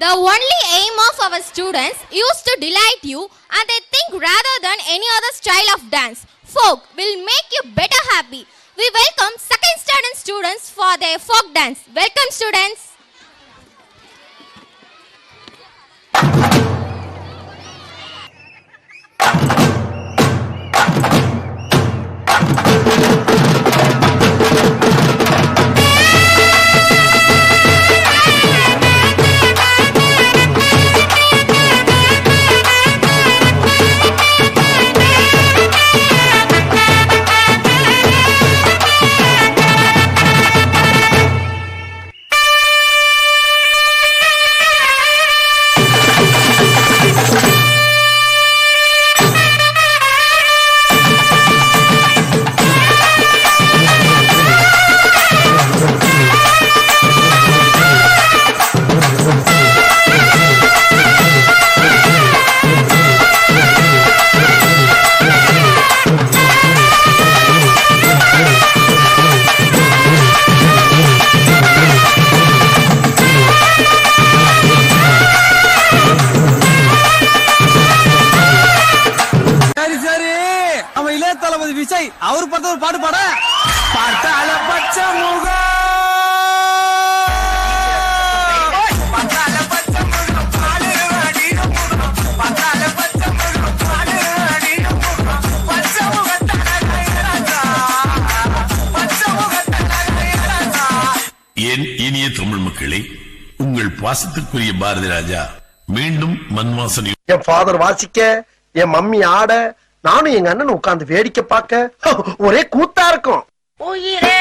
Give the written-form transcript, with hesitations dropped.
The only aim of our students is to delight you, and they think rather than any other style of dance. Folk will make you better happy. We welcome second standard students for their folk dance. Welcome students. Vijay அவர் பார்த்த ஒரு பாட்டு பாட பார்த்தால பச்சை முகம் என் இனிய தமிழ் மக்களே, உங்கள் பாசத்துக்குரிய பாரதி ராஜா மீண்டும் மண்வாசனை. என் ஃபாதர் வாசிக்க, என் மம்மி ஆட, நானும் எங்க அண்ணன் உட்கார்ந்து வேடிக்கை பார்க்க ஒரே கூத்தா இருக்கும். உயிரே